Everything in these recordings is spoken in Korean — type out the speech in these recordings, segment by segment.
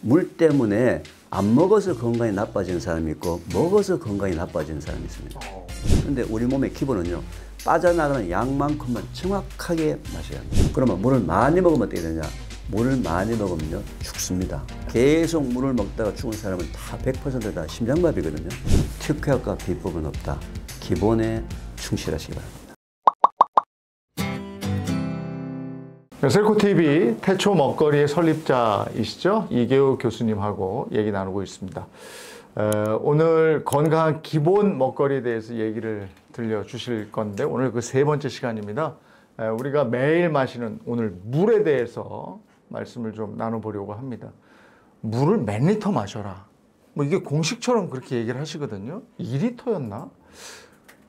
물 때문에 안 먹어서 건강이 나빠지는 사람이 있고 먹어서 건강이 나빠지는 사람이 있습니다. 그런데 우리 몸의 기본은요, 빠져나가는 양만큼만 정확하게 마셔야 합니다. 그러면 물을 많이 먹으면 어떻게 되냐? 물을 많이 먹으면요 죽습니다. 계속 물을 먹다가 죽은 사람은 다 100% 다 심장마비거든요. 특효약과 비법은 없다. 기본에 충실하시기 바랍니다. 셀코TV 태초 먹거리의 설립자이시죠? 이계우 교수님하고 얘기 나누고 있습니다. 오늘 건강한 기본 먹거리에 대해서 얘기를 들려주실 건데 오늘 그 세 번째 시간입니다. 우리가 매일 마시는 오늘 물에 대해서 말씀을 좀 나눠보려고 합니다. 물을 몇 리터 마셔라. 뭐 이게 공식처럼 그렇게 얘기를 하시거든요. 2리터였나?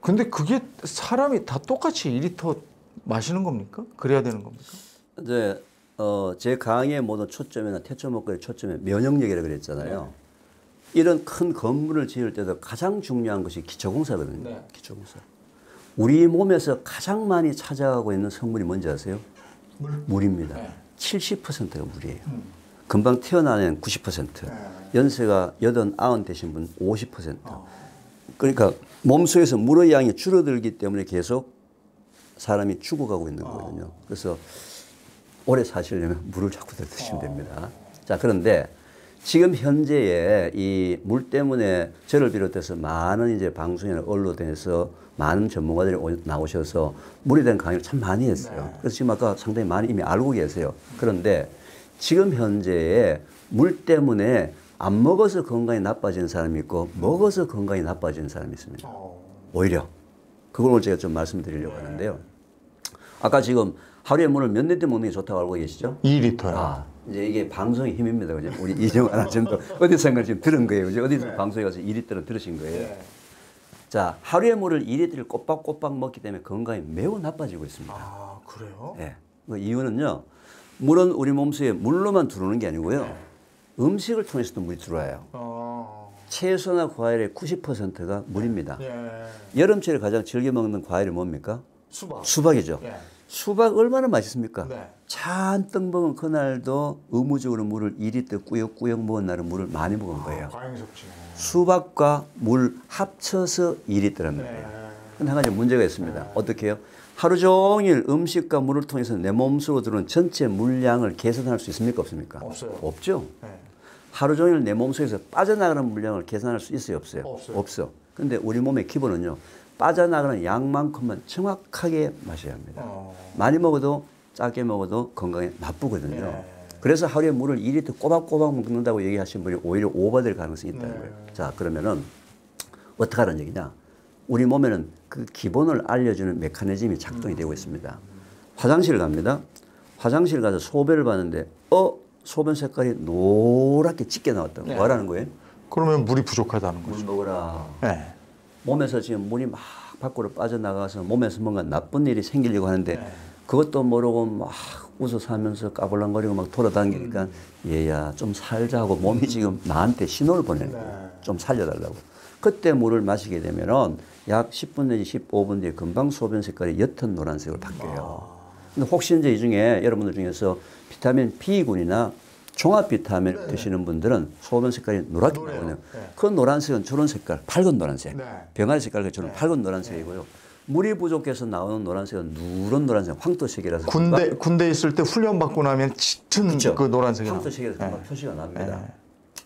근데 그게 사람이 다 똑같이 2리터 마시는 겁니까? 그래야 되는 겁니까? 이제 제 강의의 모든 초점이나 태초 먹거리 초점이 면역력이라고 그랬잖아요. 네. 이런 큰 건물을 지을 때도 가장 중요한 것이 기초공사거든요. 네. 기초공사. 우리 몸에서 가장 많이 찾아가고 있는 성분이 뭔지 아세요? 물입니다. 네. 70%가 물이에요. 금방 태어나는 90%, 연세가 80, 90 되신 분 50%. 그러니까 몸속에서 물의 양이 줄어들기 때문에 계속 사람이 죽어가고 있는 거거든요. 그래서 오래 사시려면 물을 자꾸 더 드시면 됩니다. 자, 그런데 지금 현재의 이 물 때문에 저를 비롯해서 많은 이제 방송이나 언론에서 많은 전문가들이 나오셔서 물에 대한 강의를 참 많이 했어요. 그래서 지금 아까 상당히 많이 이미 알고 계세요. 그런데 지금 현재의 물 때문에 안 먹어서 건강이 나빠지는 사람이 있고 먹어서 건강이 나빠지는 사람이 있습니다. 오히려 그걸 오늘 제가 좀 말씀드리려고 하는데요. 아까 지금 하루에 물을 몇 리터 먹는 게 좋다고 알고 계시죠? 2리터요. 아, 이제 이게 방송의 힘입니다. 그죠? 우리 이정환 아나운서도 어디선가 지금 들은 거예요. 그죠? 어디서 방송에 가서 2리터를 들으신 거예요. 자, 하루에 물을 2리터를 꼬박꼬박 먹기 때문에 건강이 매우 나빠지고 있습니다. 아, 그래요? 네. 그 이유는요, 물은 우리 몸속에 물로만 들어오는 게 아니고요, 음식을 통해서도 물이 들어와요. 채소나 과일의 90%가 물입니다. 여름철에 가장 즐겨 먹는 과일이 뭡니까? 수박이죠. 수박 얼마나 맛있습니까? 잔뜩 먹은 그날도 의무적으로 물을 2리터 꾸역꾸역 먹은 날은 물을 많이 먹은 거예요. 수박과 물 합쳐서 2리터랍니다. 근데 한 가지 문제가 있습니다. 어떻게 해요? 하루 종일 음식과 물을 통해서 내 몸속으로 들어오는 전체 물량을 계산할 수 있습니까? 없습니까? 없어요. 없죠. 하루 종일 내 몸속에서 빠져나가는 물량을 계산할 수 있어요? 없어요? 없어. 근데 우리 몸의 기본은요, 빠져나가는 양만큼만 정확하게 마셔야 합니다. 많이 먹어도 작게 먹어도 건강에 나쁘거든요. 그래서 하루에 물을 2리터 꼬박꼬박 먹는다고 얘기하시는 분이 오히려 오버될 가능성이 있다는 거예요. 자, 그러면은 어떻게 하는 얘기냐? 우리 몸에는 그 기본을 알려주는 메커니즘이 작동이 되고 있습니다. 화장실 갑니다. 화장실 가서 소변을 봤는데 소변 색깔이 노랗게 짙게 나왔다고. 뭐라는 거예요? 그러면 물이 부족하다는 거죠. 물 먹어라. 몸에서 지금 물이 막 밖으로 빠져나가서 몸에서 뭔가 나쁜 일이 생기려고 하는데 그것도 모르고 막 웃어서 하면서 까불랑거리고 막 돌아다니니까 얘야 좀 살자고 몸이 지금 나한테 신호를 보내는 거예요. 좀 살려달라고. 그때 물을 마시게 되면은 약 10분 내지 15분 뒤에 금방 소변 색깔이 옅은 노란색으로 바뀌어요. 근데 혹시 이제 이 중에 여러분들 중에서 비타민 B군이나 종합 비타민 드시는 분들은 소변 색깔이 노랗게 나거든요. 그 노란색은 저런 색깔, 밝은 노란색. 병아리 색깔 저런 밝은 노란색이고요. 물이 부족해서 나오는 노란색은 누런 노란색, 황토색이라서. 군대 있을 때 훈련 받고 나면 짙은 그쵸? 그 노란색이 황토색이라서 금방 표시가 납니다.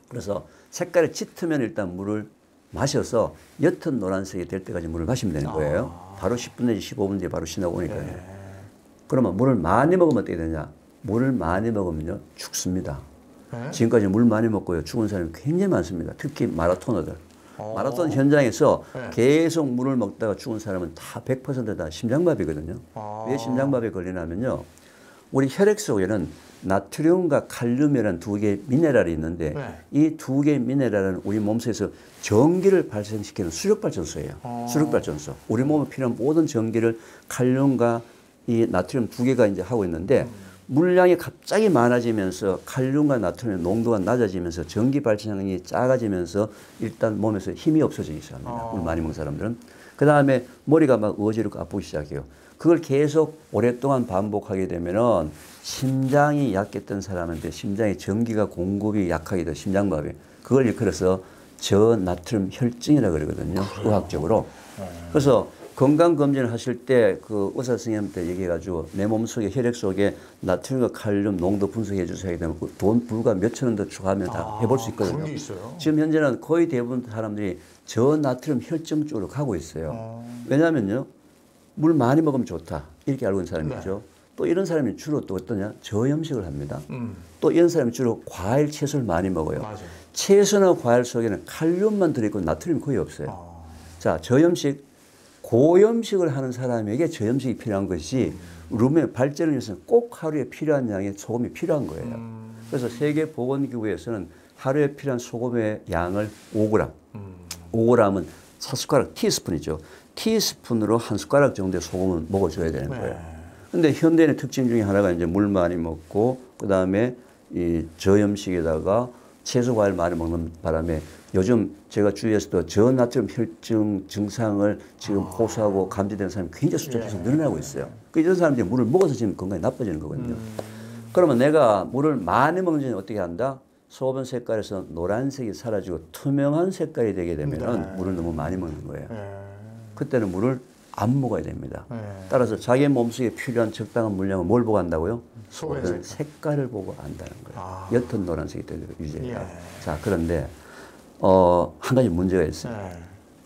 그래서 색깔이 짙으면 일단 물을 마셔서 옅은 노란색이 될 때까지 물을 마시면 되는 거예요. 바로 10분 내지 15분 뒤에 바로 신호가 오니까요. 그러면 물을 많이 먹으면 어떻게 되냐? 물을 많이 먹으면요 죽습니다. 지금까지 물 많이 먹고요 죽은 사람이 굉장히 많습니다. 특히 마라토너들. 마라톤 현장에서 계속 물을 먹다가 죽은 사람은 다 100% 다 심장마비거든요. 왜 심장마비에 걸리냐면요, 우리 혈액 속에는 나트륨과 칼륨이라는 두 개의 미네랄이 있는데 이 두 개의 미네랄은 우리 몸속에서 전기를 발생시키는 수력발전소예요. 수력발전소. 우리 몸에 필요한 모든 전기를 칼륨과 이 나트륨 두 개가 이제 하고 있는데 물량이 갑자기 많아지면서 칼륨과 나트륨의 농도가 낮아지면서 전기 발생량이 작아지면서 일단 몸에서 힘이 없어지기 시작합니다. 물 많이 먹는 사람들은. 그 다음에 머리가 막 어지럽고 아프기 시작해요. 그걸 계속 오랫동안 반복하게 되면은 심장이 약했던 사람한테 심장의 전기가 공급이 약하게 돼 심장마비. 그걸 일컬어서 저나트륨 혈증이라 그러거든요. 의학적으로. 그래서 건강검진을 하실 때 그 의사 선생님한테 얘기해가지고 내 몸속에 혈액 속에 나트륨과 칼륨 농도 분석해 주세요 하게 되면 돈 불과 몇천 원 더 추가하면 다 해볼 수 있거든요. 그런 게 있어요. 지금 현재는 거의 대부분 사람들이 저나트륨 혈증 쪽으로 가고 있어요. 왜냐하면요. 물 많이 먹으면 좋다. 이렇게 알고 있는 사람이죠. 또 이런 사람이 주로 또 어떠냐? 저염식을 합니다. 또 이런 사람이 주로 과일, 채소를 많이 먹어요. 맞아요. 채소나 과일 속에는 칼륨만 들어있고 나트륨이 거의 없어요. 자, 저염식, 고염식을 하는 사람에게 저염식이 필요한 것이 루멘 발전을 위해서는 꼭 하루에 필요한 양의 소금이 필요한 거예요. 그래서 세계보건기구에서는 하루에 필요한 소금의 양을 5g. 5g은 4숟가락 티스푼이죠. 티스푼으로 1숟가락 정도의 소금을 먹어줘야 되는 거예요. 근데 현대인의 특징 중에 하나가 이제 물 많이 먹고 그다음에 이 저염식에다가 채소 과일 많이 먹는 바람에 요즘 제가 주위에서도 저나트륨 혈증 증상을 지금 호소하고 감지되는 사람이 굉장히 숫자가 계속 늘어나고 있어요. 이런 사람들이 물을 먹어서 지금 건강이 나빠지는 거거든요. 그러면 내가 물을 많이 먹는 전에 어떻게 한다? 소변 색깔에서 노란색이 사라지고 투명한 색깔이 되게 되면 물을 너무 많이 먹는 거예요. 그때는 물을 안 먹어야 됩니다. 따라서 자기 몸속에 필요한 적당한 물량은 뭘 보고 한다고요? 소변 색깔을 보고 안다는 거예요. 옅은 노란색이 되도록 유지해야. 자, 그런데 한 가지 문제가 있어요.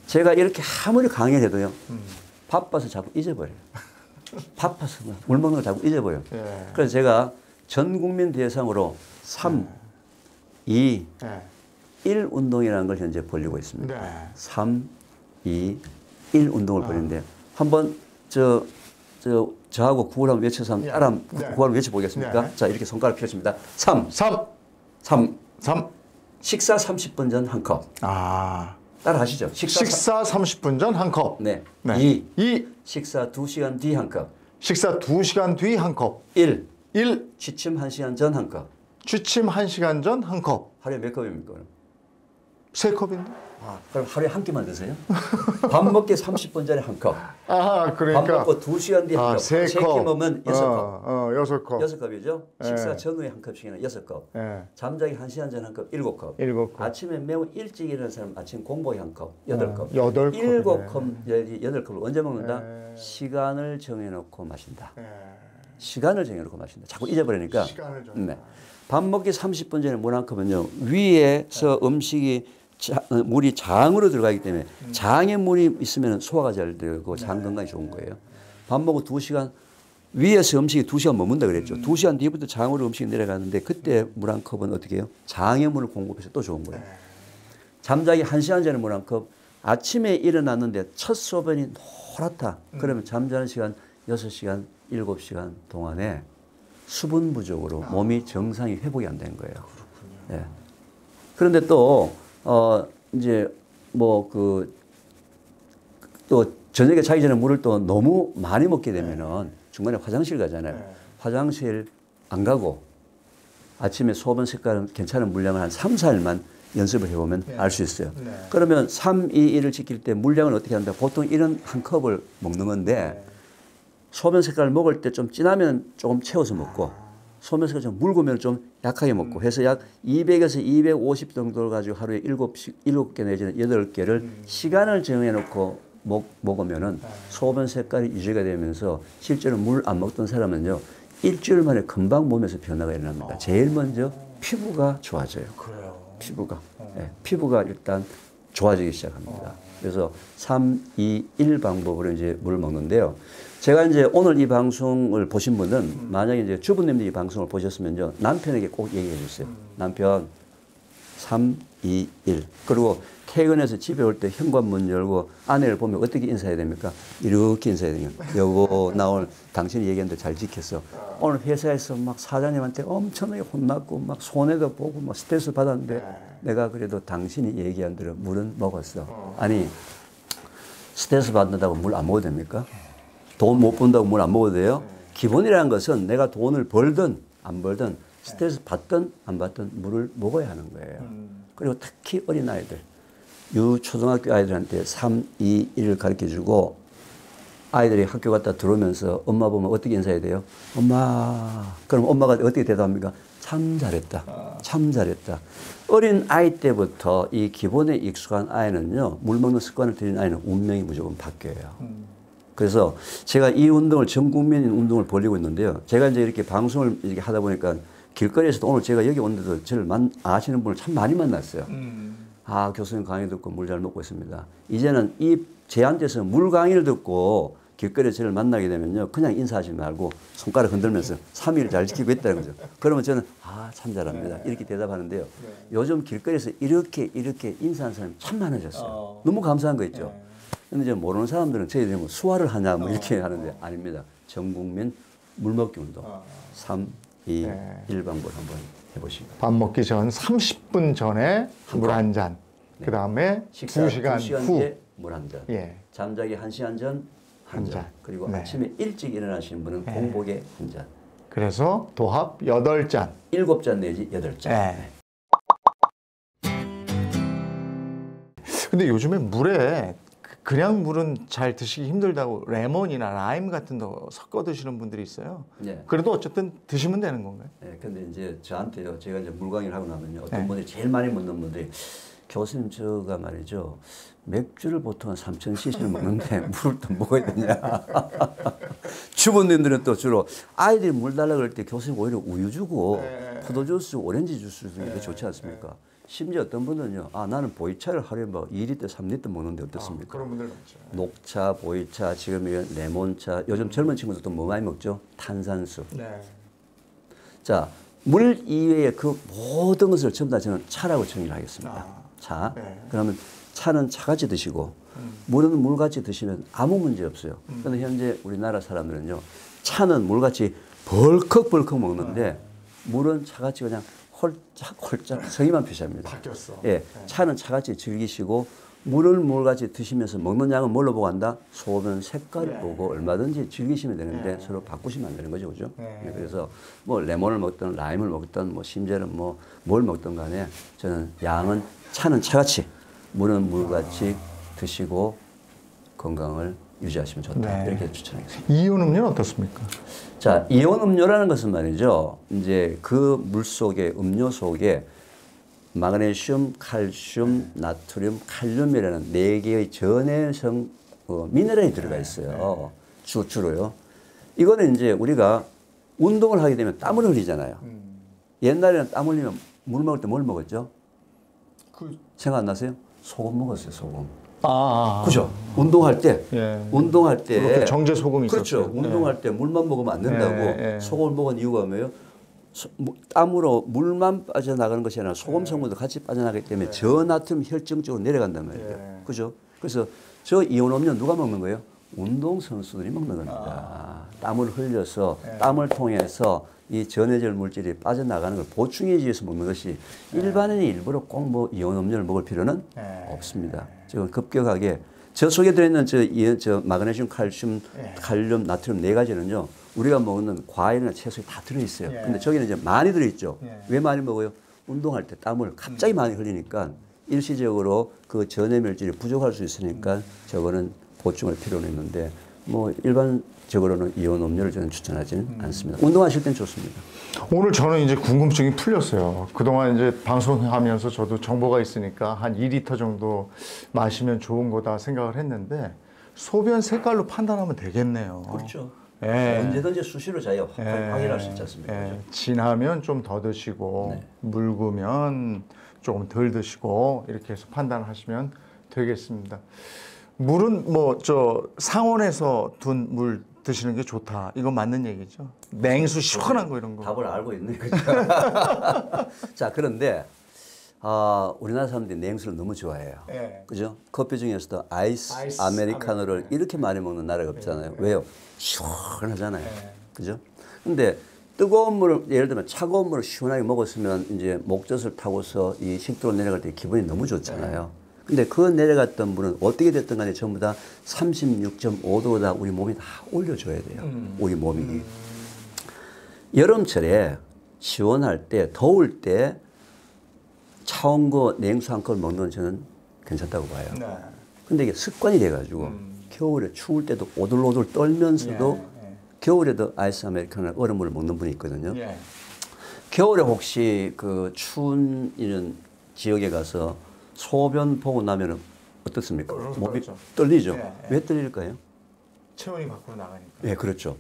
제가 이렇게 아무리 강의해도요. 바빠서 자꾸 잊어버려요. 바빠서 물 먹는 걸 자꾸 잊어버려요. 그래서 제가 전 국민 대상으로 3, 2, 1 운동이라는 걸 현재 벌리고 있습니다. 3, 2, 1 운동을 벌이는데 한번 저하고 구호를 한번 외쳐서 한번 따라 구호를 한번 외쳐보겠습니까? 자, 이렇게 손가락 펴십니다. 3, 3. 식사 30분 전 한 컵. 따라 하시죠. 식사 30분 전 한 컵. 네. 2. 식사 2시간 뒤 한 컵. 식사 2시간 뒤 한 컵. 1. 일. 취침 1시간 전 한 컵. 취침 1시간 전 한 컵. 하루에 몇 컵입니까? 3컵인데? 그럼 하루에 한 끼만 드세요? 밥 먹기 30분 전에 한 컵. 그러니까. 밥 먹고 2시간 뒤에 한 컵. 3끼 먹으면 6컵. 6컵. 6컵이죠? 식사 전후에 한 컵씩이나 6컵. 잠자기 1시간 전 한 컵, 7컵. 7컵. 아침에 매우 일찍 일어나는 사람 아침 공복에 한 컵, 8컵. 8컵. 7컵, 8컵을 언제 먹는다? 시간을 정해놓고 마신다. 시간을 정해놓고 마신다. 자꾸 잊어버리니까. 시간을 정해. 밥 먹기 30분 전에 물 한 컵은요. 위에서 음식이 물이 장으로 들어가기 때문에 장에 물이 있으면 소화가 잘 되고 장 건강이 좋은 거예요. 밥 먹고 2시간 위에서 음식이 2시간 머문다 그랬죠. 2시간 뒤부터 장으로 음식이 내려가는데 그때 물 한 컵은 어떻게 해요? 장에 물을 공급해서 또 좋은 거예요. 잠자기 1시간 전에 물 한 컵. 아침에 일어났는데 첫 소변이 노랗다. 그러면 잠자는 시간 6시간, 7시간 동안에 수분 부족으로 몸이 정상이 회복이 안 된 거예요. 예. 그런데 또 이제 또 저녁에 자기 전에 물을 또 너무 많이 먹게 되면은 중간에 화장실 가잖아요. 화장실 안 가고 아침에 소변 색깔은 괜찮은 물량을 한 3, 4일만 연습을 해보면 알 수 있어요. 그러면 3, 2, 1을 지킬 때 물량을 어떻게 한다? 보통 이런 한 컵을 먹는 건데 소변 색깔을 먹을 때 좀 진하면 조금 채워서 먹고 소변 색깔 좀 묽으면 좀 약하게 먹고 해서 약 200에서 250 정도를 가지고 하루에 7개 내지는 8개를 시간을 정해놓고 먹으면은 소변 색깔이 유지가 되면서 실제로 물 안 먹던 사람은요 일주일 만에 금방 몸에서 변화가 일어납니다. 제일 먼저 피부가 좋아져요. 그래요. 피부가. 네, 피부가 일단 좋아지기 시작합니다. 그래서 3, 2, 1 방법으로 이제 물을 먹는데요. 제가 이제 오늘 이 방송을 보신 분은 만약에 이제 주부님들이 이 방송을 보셨으면요. 남편에게 꼭 얘기해 주세요. 남편 3, 2, 1. 그리고 퇴근해서 집에 올 때 현관문 열고 아내를 보면 어떻게 인사해야 됩니까? 이렇게 인사해야 됩니다. 여보, 나 오늘 당신이 얘기한 대로 잘 지켰어. 오늘 회사에서 막 사장님한테 엄청나게 혼났고 막 손해도 보고 막 스트레스 받았는데 내가 그래도 당신이 얘기한 대로 물은 먹었어. 아니, 스트레스 받는다고 물 안 먹어도 됩니까? 돈 못 번다고 물 안 먹어도 돼요? 기본이라는 것은 내가 돈을 벌든 안 벌든 스트레스 받든 안 받든 물을 먹어야 하는 거예요. 그리고 특히 어린아이들, 유초등학교 아이들한테 3, 2, 1을 가르쳐 주고 아이들이 학교 갔다 들어오면서 엄마 보면 어떻게 인사해야 돼요? 엄마. 그럼 엄마가 어떻게 대답합니까? 참 잘했다. 참 잘했다. 어린 아이 때부터 이 기본에 익숙한 아이는요, 물 먹는 습관을 들인 아이는 운명이 무조건 바뀌어요. 그래서 제가 이 운동을 전 국민 운동을 벌이고 있는데요. 제가 이제 이렇게 방송을 이렇게 하다 보니까 길거리에서도 오늘 제가 여기 왔는데도 저를 아시는 분을 참 많이 만났어요. 아, 교수님 강의 듣고 물 잘 먹고 있습니다. 이제는 이 제한테서 물 강의를 듣고 길거리에 저를 만나게 되면요. 그냥 인사하지 말고 손가락 흔들면서 3일 잘 지키고 있다는 거죠. 그러면 저는 아, 참 잘합니다. 이렇게 대답하는데요. 요즘 길거리에서 이렇게 인사하는 사람이 참 많아졌어요. 너무 감사한 거 있죠. 근데 이제 모르는 사람들은 저희들이 뭐 수화를 하냐 뭐 이렇게 하는데 아닙니다. 전 국민 물먹기 운동. 3, 2, 1 방법 한번 해보시고. 밥 먹기 전 30분 전에 물 한 잔. 그 다음에 2시간 후 뒤에 물 한 잔. 잠자기 1시간 전 한 잔. 그리고 아침에 일찍 일어나시는 분은 공복에 한 잔. 그래서 도합 8잔. 7잔 내지 8잔. 근데 요즘에 물에 그냥 물은 잘 드시기 힘들다고 레몬이나 라임 같은 거 섞어 드시는 분들이 있어요. 그래도 어쨌든 드시면 되는 건가요? 네, 근데 이제 저한테요, 제가 이제 물 강의를 하고 나면요, 어떤 분들이 제일 많이 묻는 분들이 교수님, 저가 말이죠, 맥주를 보통 한 3,000cc를 먹는데 물을 또 먹어야 되냐. 주부님들은 또 주로 아이들이 물 달라고 그럴 때 교수님 오히려 우유 주고 포도 주스, 오렌지 주스 주는 게 좋지 않습니까? 심지어 어떤 분은요, 아, 나는 보이차를 하루에 뭐 2리터, 3리터 먹는데 어떻습니까? 그런 분들 많죠. 녹차, 보이차, 지금 이런 레몬차, 요즘 젊은 친구들도 뭐 많이 먹죠? 탄산수. 자, 물 이외에 그 모든 것을 전부 다 저는 차라고 정의를 하겠습니다. 차. 그러면 차는 차같이 드시고, 물은 물같이 드시면 아무 문제 없어요. 그런데 현재 우리나라 사람들은요, 차는 물같이 벌컥벌컥 먹는데, 물은 차같이 그냥 홀짝홀짝 성의만 표시합니다. 바뀌었어. 예, 차는 차같이 즐기시고 물을 물같이 드시면서 먹는 양은 뭘로 보고 한다? 소변 색깔 보고 얼마든지 즐기시면 되는데 서로 바꾸시면 안 되는 거죠, 그죠? 예, 그래서 뭐 레몬을 먹든 라임을 먹든 뭐 심지어는 뭐 뭘 먹든 간에 저는 양은 차는 차같이 물은 물같이 드시고 건강을 유지하시면 좋다 이렇게 추천하겠습니다. 이온 음료는 어떻습니까? 자, 이온 음료라는 것은 말이죠. 이제 그 물 속에, 음료 속에 마그네슘, 칼슘, 나트륨, 칼륨이라는 4개의 전해성 미네랄이 들어가 있어요. 주로요. 이거는 이제 우리가 운동을 하게 되면 땀을 흘리잖아요. 옛날에는 땀 흘리면 물 먹을 때 뭘 먹었죠? 생각 안 나세요? 소금 먹었어요, 소금. 그죠? 운동할 때, 운동할 때 정제 소금이 있었어요. 그렇죠. 운동할 때 물만 먹으면 안 된다고 소금을 먹은 이유가 뭐예요? 땀으로 물만 빠져나가는 것이 아니라 소금 성분도 같이 빠져나가기 때문에 저나트륨 혈증 쪽으로 내려간단 말이에요. 그죠? 그래서 저 이온 음료 누가 먹는 거예요? 운동 선수들이 먹는 겁니다. 땀을 흘려서 땀을 통해서 이 전해질 물질이 빠져나가는 걸 보충하기 위해서 먹는 것이 일반인이 일부러 꼭 뭐 이온 음료를 먹을 필요는 없습니다. 지금 급격하게 저 속에 들어있는 저 마그네슘, 칼슘, 칼륨, 나트륨 4가지는요. 우리가 먹는 과일이나 채소에 다 들어있어요. 근데 저기는 이제 많이 들어있죠. 왜 많이 먹어요? 운동할 때 땀을 갑자기 많이 흘리니까 일시적으로 그 전해 물질이 부족할 수 있으니까 저거는 보충할 필요는 있는데 뭐 일반적으로는 이온 음료를 저는 추천하지는 않습니다. 운동하실 땐 좋습니다. 오늘 저는 이제 궁금증이 풀렸어요. 그동안 이제 방송하면서 저도 정보가 있으니까 한 2리터 정도 마시면 좋은 거다 생각을 했는데 소변 색깔로 판단하면 되겠네요. 그렇죠. 언제든지 수시로 자기가 확인할 수 있지 않습니까? 진하면 좀 더 드시고 묽으면 조금 덜 드시고 이렇게 해서 판단하시면 되겠습니다. 물은 뭐 저 상온에서 둔 물 드시는 게 좋다. 이건 맞는 얘기죠. 냉수 시원한 거 이런 거. 답을 알고 있는 거죠. 자, 그런데 우리나라 사람들이 냉수를 너무 좋아해요. 그죠? 커피 중에서도 아이스 아메리카노를 이렇게 많이 먹는 나라가 없잖아요. 왜요? 시원하잖아요. 그죠? 근데 뜨거운 물을, 예를 들면 차가운 물을 시원하게 먹었으면 이제 목젖을 타고서 이 식도로 내려갈 때 기분이 너무 좋잖아요. 근데 그 내려갔던 물은 어떻게 됐든 간에 전부 다 36.5도다 우리 몸이 다 올려줘야 돼요. 우리 몸이. 여름철에 시원할 때, 더울 때 차온 거 냉수 한 컵 먹는 건 저는 괜찮다고 봐요. 근데 이게 습관이 돼가지고 겨울에 추울 때도 오들오들 떨면서도 겨울에도 아이스 아메리카노 얼음물을 먹는 분이 있거든요. 겨울에 혹시 그 추운 이런 지역에 가서 소변 보고 나면은 어떻습니까? 몸이 떨리죠. 왜 떨릴까요? 체온이 밖으로 나가니까. 네, 그렇죠.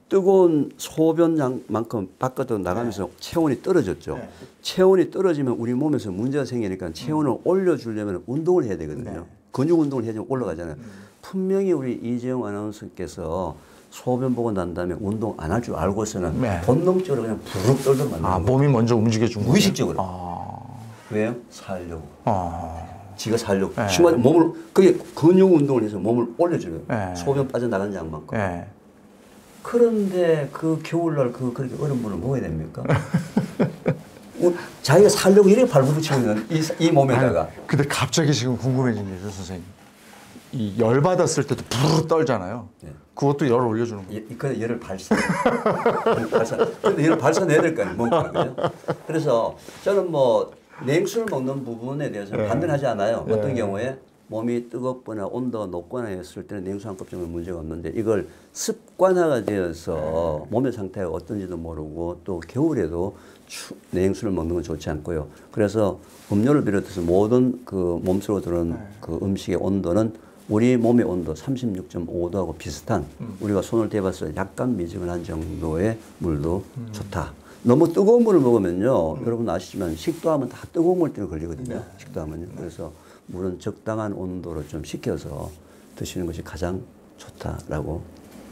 뜨거운 소변량만큼 바깥으로 나가면서 체온이 떨어졌죠. 체온이 떨어지면 우리 몸에서 문제가 생기니까 체온을 올려주려면 운동을 해야 되거든요. 근육 운동을 해야지 올라가잖아요. 분명히 우리 이재용 아나운서께서 소변 보고 난 다음에 운동 안 할 줄 알고서는 본능적으로 그냥 부르륵 떨던 만나요. 몸이 먼저 움직여준 거예요? 무의식적으로. 왜요? 살려고. 지가 살려고. 심하게 몸을, 그게 근육 운동을 해서 몸을 올려줘요. 소변 빠져나가는 양만큼. 그런데 그 겨울날 그렇게 얼음물을 먹어야 됩니까? 자기가 살려고 이렇게 발부딪히는 이 몸에다가. 아니, 근데 갑자기 지금 궁금해진 게 있어요, 선생님. 이 열 받았을 때도 부르르 떨잖아요. 그것도 열 올려주는 거예요. 그 열을 근데 열을 발산해야 될 거 아니에요, 뭔가. 그죠? 그래서 저는 뭐 냉수를 먹는 부분에 대해서는 반대는 하지 않아요. 어떤 경우에 몸이 뜨겁거나 온도가 높거나 했을 때는 냉수 한 컵 정도는 문제가 없는데 이걸 습관화가 되어서 몸의 상태가 어떤지도 모르고 또 겨울에도 냉수를 먹는 건 좋지 않고요. 그래서 음료를 비롯해서 모든 그 몸속으로 들어오는 그 음식의 온도는 우리 몸의 온도 36.5도하고 비슷한 우리가 손을 대봤을 때 약간 미지근한 정도의 물도 좋다. 너무 뜨거운 물을 먹으면요. 여러분 아시지만 식도하면 다 뜨거운 물 때문에 걸리거든요. 식도하면요. 그래서 물은 적당한 온도로 좀 식혀서 드시는 것이 가장 좋다라고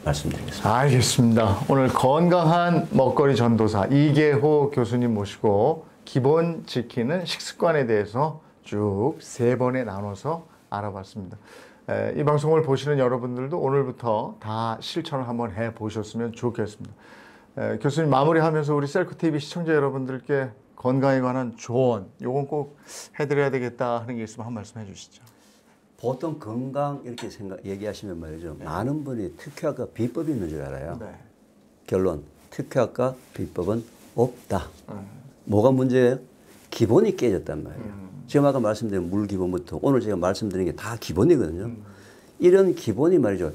말씀드리겠습니다. 알겠습니다. 오늘 건강한 먹거리 전도사 이계호 교수님 모시고 기본 지키는 식습관에 대해서 쭉 3번에 나눠서 알아봤습니다. 이 방송을 보시는 여러분들도 오늘부터 다 실천을 한번 해보셨으면 좋겠습니다. 교수님 마무리하면서 우리 셀프TV 시청자 여러분들께 건강에 관한 조언, 요건 꼭 해드려야 되겠다 하는 게 있으면 한 말씀 해주시죠. 보통 건강 이렇게 얘기하시면 말이죠. 많은 분이 특효약과 비법이 있는 줄 알아요. 결론, 특효약과 비법은 없다. 뭐가 문제예요? 기본이 깨졌단 말이에요. 지금 아까 말씀드린 물 기본부터 오늘 제가 말씀드린 게 다 기본이거든요. 이런 기본이 말이죠.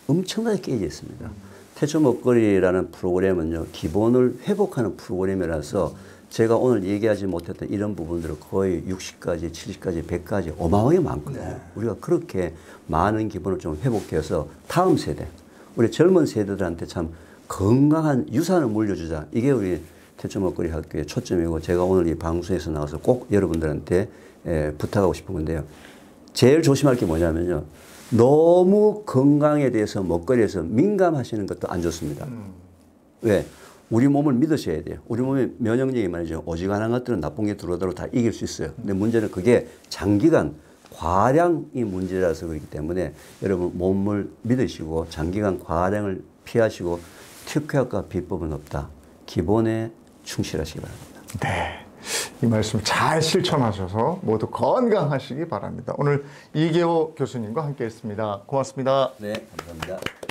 엄청나게 깨져 있습니다. 태초 먹거리라는 프로그램은요. 기본을 회복하는 프로그램이라서 제가 오늘 얘기하지 못했던 이런 부분들을 거의 60가지, 70가지, 100가지 어마어마하게 많거든요. 우리가 그렇게 많은 기본을 좀 회복해서 다음 세대, 우리 젊은 세대들한테 참 건강한 유산을 물려주자. 이게 우리 태초 먹거리 학교의 초점이고 제가 오늘 이 방송에서 나와서 꼭 여러분들한테 부탁하고 싶은 건데요. 제일 조심할 게 뭐냐면요. 너무 건강에 대해서 먹거리에서 민감하시는 것도 안 좋습니다. 왜? 우리 몸을 믿으셔야 돼요. 우리 몸의 면역력이 말이죠. 오지간한 것들은 나쁜 게 들어오도록 다 이길 수 있어요. 근데 문제는 그게 장기간 과량이 문제라서 그렇기 때문에 여러분 몸을 믿으시고 장기간 과량을 피하시고 특효약과 비법은 없다. 기본에 충실하시기 바랍니다. 네. 이 말씀 잘 실천하셔서 모두 건강하시기 바랍니다. 오늘 이계호 교수님과 함께 했습니다. 고맙습니다. 네, 감사합니다.